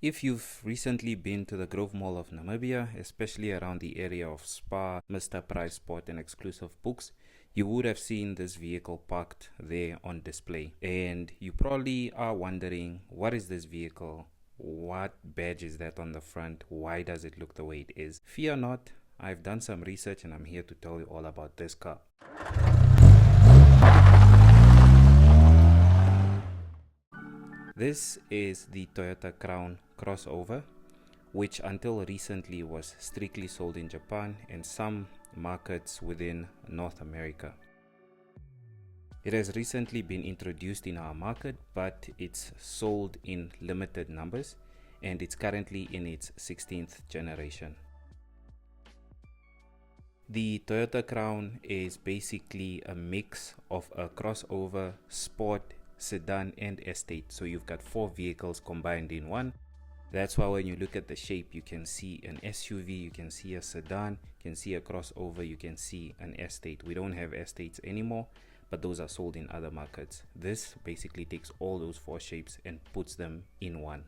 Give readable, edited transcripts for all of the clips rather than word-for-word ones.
If you've recently been to the Grove Mall of Namibia, especially around the area of Spa, Mr. Price Sport and exclusive books, you would have seen this vehicle parked there on display. And you probably are wondering, what is this vehicle? What badge is that on the front? Why does it look the way it is? Fear not, I've done some research and I'm here to tell you all about this car. This is the Toyota Crown crossover, which until recently was strictly sold in Japan and some markets within North America. It has recently been introduced in our market, but it's sold in limited numbers and it's currently in its 16th generation. The Toyota Crown is basically a mix of a crossover, sport, sedan and estate. So you've got four vehicles combined in one. That's why when you look at the shape, you can see an SUV, you can see a sedan, you can see a crossover, you can see an estate. We don't have estates anymore, but those are sold in other markets. This basically takes all those four shapes and puts them in one.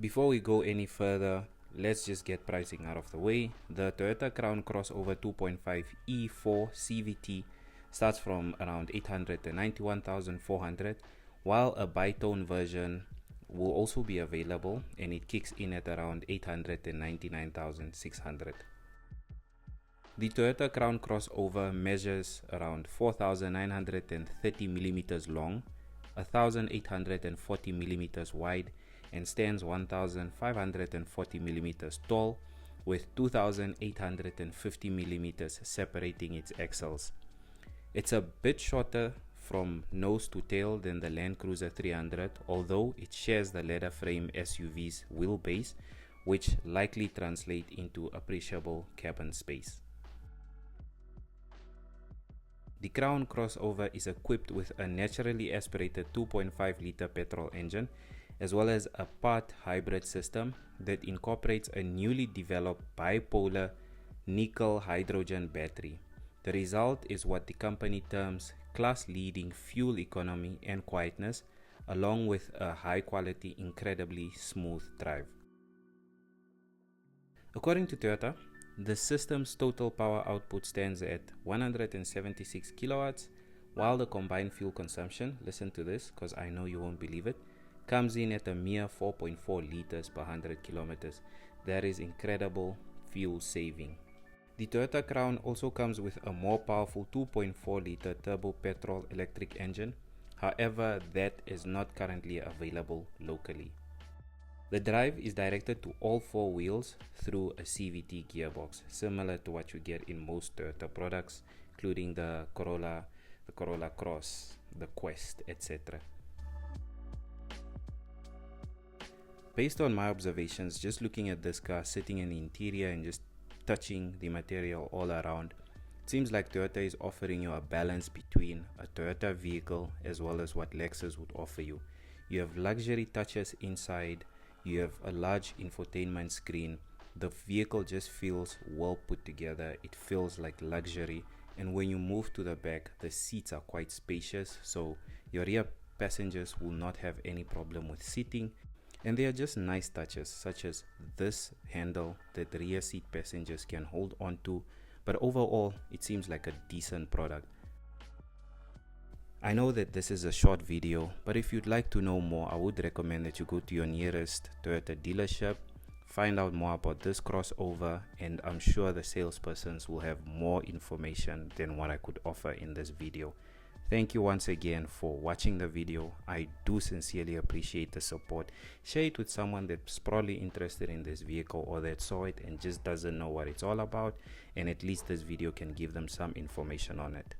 Before we go any further, let's just get pricing out of the way. The Toyota Crown Crossover 2.5 E4 CVT starts from around 891,400, while a bi-tone version will also be available and it kicks in at around 899,600. The Toyota Crown Crossover measures around 4,930 millimeters long, 1,840 millimeters wide, and stands 1,540 millimeters tall, with 2,850 millimeters separating its axles. It's a bit shorter from nose to tail than the Land Cruiser 300, although it shares the leather frame SUV's wheelbase, which likely translates into appreciable cabin space. The Crown Crossover is equipped with a naturally aspirated 2.5-liter petrol engine, as well as a part hybrid system that incorporates a newly developed bipolar nickel hydrogen battery. The result is what the company terms class-leading fuel economy and quietness, along with a high-quality, incredibly smooth drive. According to Toyota, the system's total power output stands at 176 kilowatts, while the combined fuel consumption, listen to this because I know you won't believe it, comes in at a mere 4.4 liters per 100 kilometers. That is incredible fuel saving. The Toyota Crown also comes with a more powerful 2.4-liter turbo petrol electric engine. However, that is not currently available locally. The drive is directed to all four wheels through a CVT gearbox, similar to what you get in most Toyota products, including the Corolla Cross, the Quest, etc. Based on my observations, just looking at this car sitting in the interior and just touching the material all around, it seems like Toyota is offering you a balance between a Toyota vehicle as well as what Lexus would offer you. You have luxury touches inside, you have a large infotainment screen, the vehicle just feels well put together, it feels like luxury, and when you move to the back, the seats are quite spacious, so your rear passengers will not have any problem with seating. And they are just nice touches, such as this handle that the rear seat passengers can hold on to, but overall it seems like a decent product. I know that this is a short video, but if you'd like to know more, I would recommend that you go to your nearest Toyota dealership, find out more about this crossover, and I'm sure the salespersons will have more information than what I could offer in this video. Thank you once again for watching the video. I do sincerely appreciate the support. Share it with someone that's probably interested in this vehicle or that saw it and just doesn't know what it's all about, and at least this video can give them some information on it.